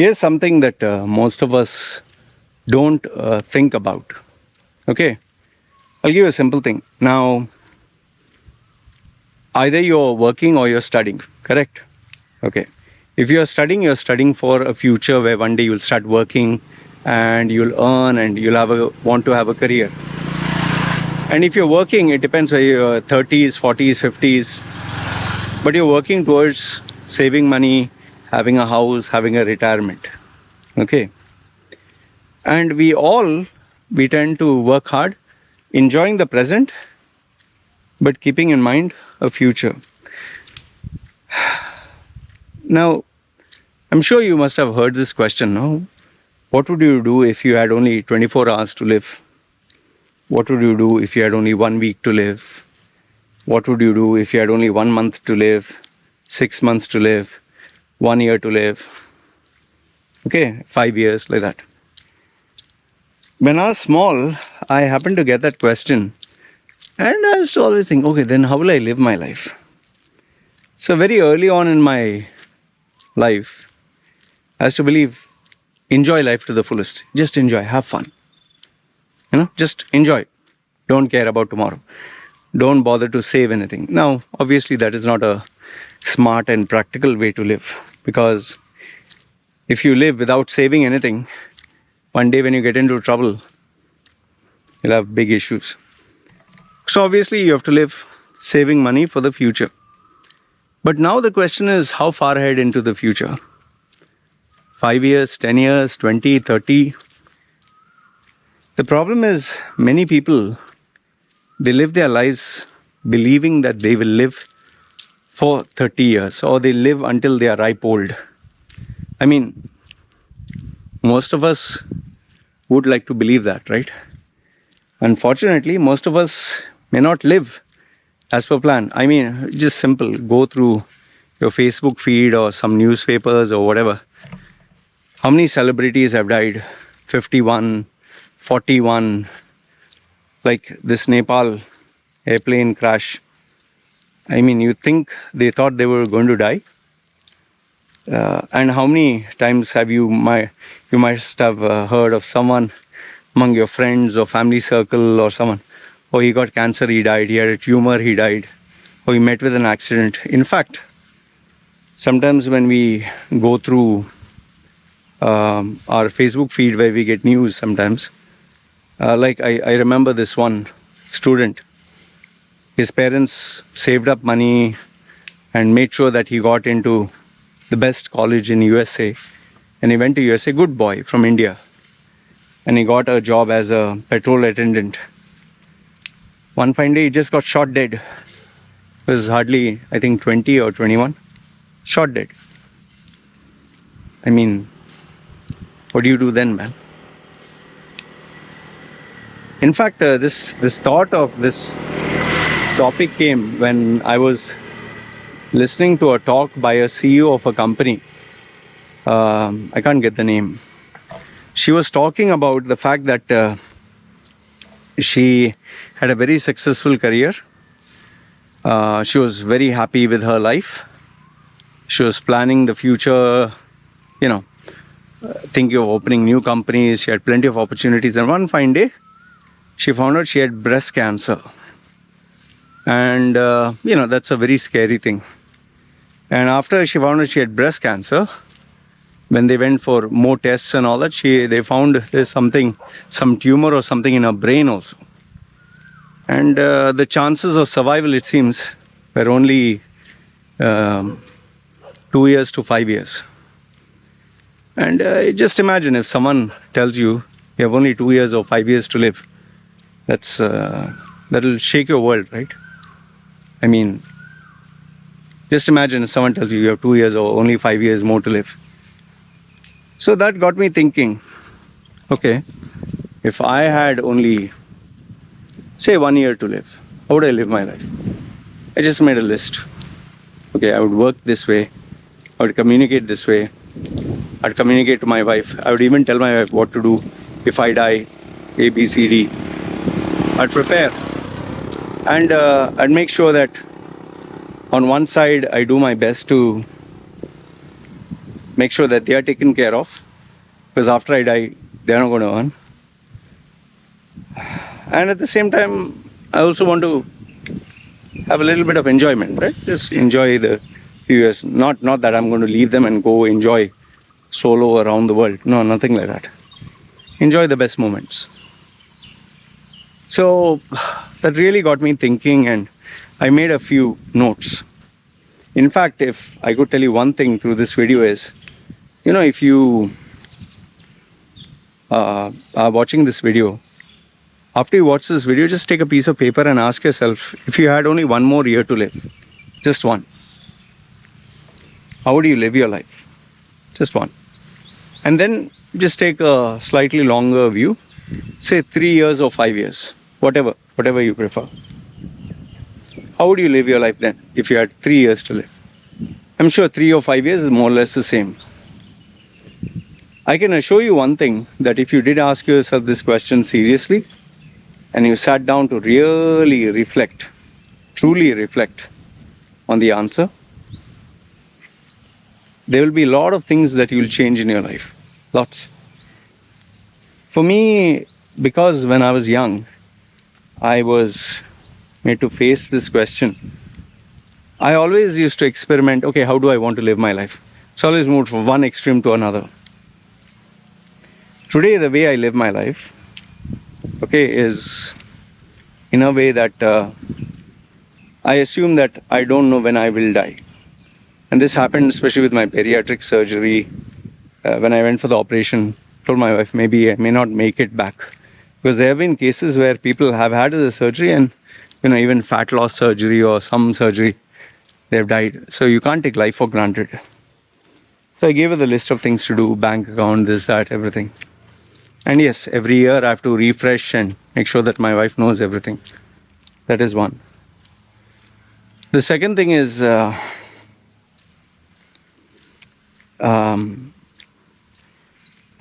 Here's something that most of us don't think about. Okay, I'll give you a simple thing. Now, either you're working or you're studying, correct? Okay. If you're studying for a future where one day you'll start working and you'll earn and you'll want to have a career. And if you're working, it depends whether you're 30s, 40s, 50s, but you're working towards saving money, having a house, having a retirement. Okay. And we tend to work hard, enjoying the present, but keeping in mind a future. Now, I'm sure you must have heard this question, no? What would you do if you had only 24 hours to live? What would you do if you had only 1 week to live? What would you do if you had only 1 month to live, 6 months to live, 1 year to live? Okay, 5 years, like that. When I was small, I happened to get that question. And I used to always think, okay, then how will I live my life? So very early on in my life, I used to believe, enjoy life to the fullest. Just enjoy, have fun. Just enjoy. Don't care about tomorrow. Don't bother to save anything. Now, obviously, that is not a smart and practical way to live. Because if you live without saving anything, one day when you get into trouble, you'll have big issues. So obviously, you have to live saving money for the future. But now the question is, how far ahead into the future? 5 years, 10 years, 20, 30. The problem is, many people, they live their lives believing that they will live for 30 years or they live until they are ripe old. I mean, most of us would like to believe that, right? Unfortunately, most of us may not live as per plan. I mean, just simple. Go through your Facebook feed or some newspapers or whatever. How many celebrities have died? 51, 41, like this Nepal airplane crash. I mean, you think they thought they were going to die? And how many times have you must have heard of someone among your friends or family circle or someone, oh, he got cancer, he died, he had a tumor, he died, or he met with an accident. In fact, sometimes when we go through our Facebook feed where we get news sometimes, like I remember this one student, his parents saved up money and made sure that he got into the best college in USA, and he went to USA, good boy from India, and he got a job as a petrol attendant. One fine day he just got shot dead. He was hardly, I think, 20 or 21, shot dead. I mean, what do you do then, man? In fact, this thought of this topic came when I was listening to a talk by a CEO of a company. I can't get the name. She was talking about the fact that she had a very successful career. She was very happy with her life. She was planning the future, thinking of opening new companies. She had plenty of opportunities. And one fine day, she found out she had breast cancer. And, that's a very scary thing. And after she found out she had breast cancer, when they went for more tests and all that, they found there's some tumor or something in her brain also. And the chances of survival, it seems, were only 2 years to 5 years. And just imagine if someone tells you you have only 2 years or 5 years to live. That'll shake your world, right? I mean, just imagine if someone tells you have 2 years or only 5 years more to live. So that got me thinking, okay, if I had only, say, 1 year to live, how would I live my life? I just made a list. Okay, I would work this way. I would communicate this way. I'd communicate to my wife. I would even tell my wife what to do if I die, A, B, C, D. I'd prepare. And I'd make sure that on one side I do my best to make sure that they are taken care of, because after I die, they're not going to earn. And at the same time, I also want to have a little bit of enjoyment, right? Just enjoy the few years. Not that I'm going to leave them and go enjoy solo around the world. No, nothing like that. Enjoy the best moments. So that really got me thinking, and I made a few notes. In fact, if I could tell you one thing through this video is, if you are watching this video, after you watch this video, just take a piece of paper and ask yourself, if you had only one more year to live, just one, how would you live your life? Just one. And then just take a slightly longer view, say 3 years or 5 years, whatever you prefer. How would you live your life then if you had 3 years to live? I'm sure 3 or 5 years is more or less the same. I can assure you one thing, that if you did ask yourself this question seriously, and you sat down to really reflect, truly reflect on the answer, there will be a lot of things that you will change in your life. Lots. For me, because when I was young, I was made to face this question. I always used to experiment, okay, how do I want to live my life? So I always moved from one extreme to another. Today, the way I live my life, okay, is in a way that I assume that I don't know when I will die. And this happened especially with my bariatric surgery. When I went for the operation, told my wife, maybe I may not make it back. Because there have been cases where people have had the surgery and, even fat loss surgery or some surgery, they've died. So you can't take life for granted. So I gave her the list of things to do, bank account, this, that, everything. And yes, every year I have to refresh and make sure that my wife knows everything. That is one. The second thing is,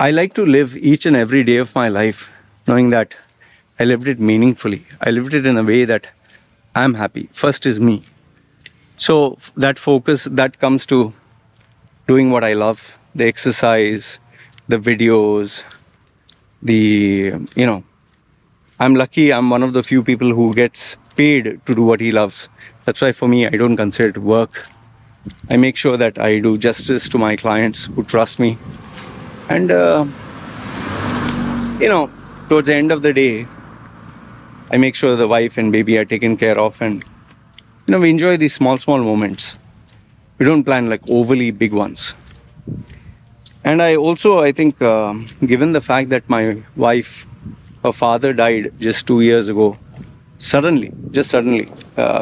I like to live each and every day of my life knowing that I lived it meaningfully. I lived it in a way that I'm happy. First is me. So that focus, that comes to doing what I love, the exercise, the videos, I'm lucky, I'm one of the few people who gets paid to do what he loves. That's why for me, I don't consider it work. I make sure that I do justice to my clients who trust me. And, towards the end of the day, I make sure the wife and baby are taken care of, and, we enjoy these small moments. We don't plan like overly big ones. And I think, given the fact that my wife, her father died just 2 years ago, suddenly,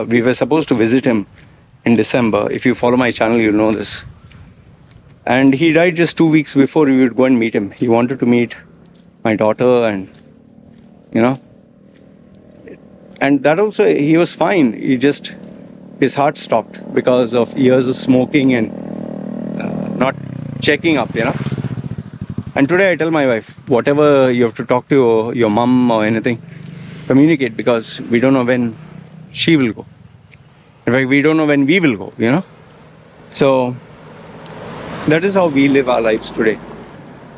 we were supposed to visit him in December. If you follow my channel, you'll know this. And he died just 2 weeks before we would go and meet him. He wanted to meet my daughter, and, and that also, he was fine. His heart stopped because of years of smoking and not checking up, And today I tell my wife, whatever you have to talk to your mom or anything, communicate, because we don't know when she will go. In fact, we don't know when we will go, So that is how we live our lives today,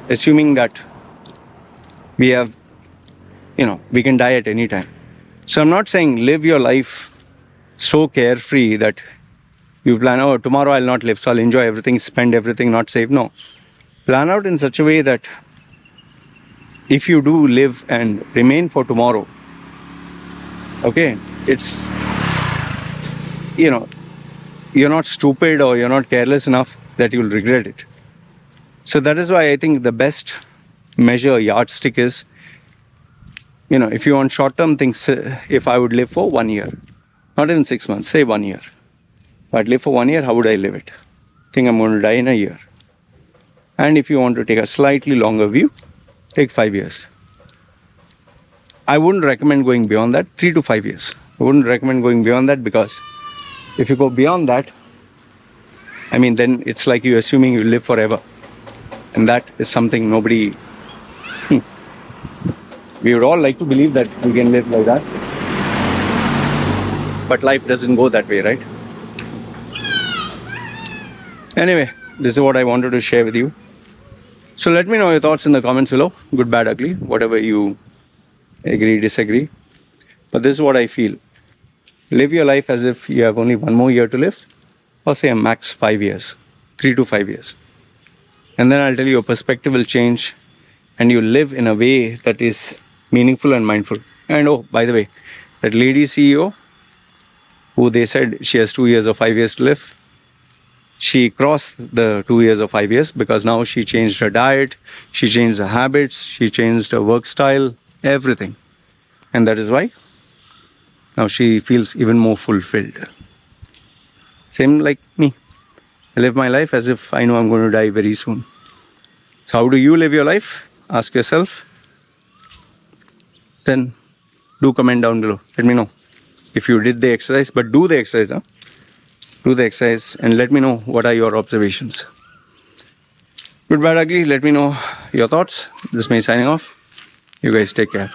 assuming that we have, we can die at any time. So I'm not saying live your life so carefree that you plan, tomorrow I'll not live, so I'll enjoy everything, spend everything, not save. No. Plan out in such a way that if you do live and remain for tomorrow, okay, it's, you're not stupid or you're not careless enough that you'll regret it. So that is why I think the best measure, yardstick is, if you want short-term things, if I would live for 1 year, not even 6 months, say 1 year. If I'd live for 1 year, how would I live it? I think I'm going to die in a year. And if you want to take a slightly longer view, take 5 years. I wouldn't recommend going beyond that, 3 to 5 years. I wouldn't recommend going beyond that, because if you go beyond that, then it's like you're assuming you live forever. And that is something nobody... We would all like to believe that we can live like that. But life doesn't go that way, right? Anyway, this is what I wanted to share with you. So let me know your thoughts in the comments below. Good, bad, ugly, whatever you agree, disagree. But this is what I feel. Live your life as if you have only one more year to live, or say a max 5 years, 3 to 5 years. And then I'll tell you, your perspective will change and you live in a way that is meaningful and mindful. And oh, by the way, that lady CEO, who they said she has 2 years or 5 years to live, she crossed the 2 years or 5 years because now she changed her diet, she changed her habits, she changed her work style, everything. And that is why now she feels even more fulfilled. Same like me. I live my life as if I know I'm going to die very soon. So how do you live your life? Ask yourself. Then do comment down below. Let me know if you did the exercise, but do the exercise. Do the exercise and let me know what are your observations. Good, bad, ugly. Let me know your thoughts. This is me signing off. You guys take care.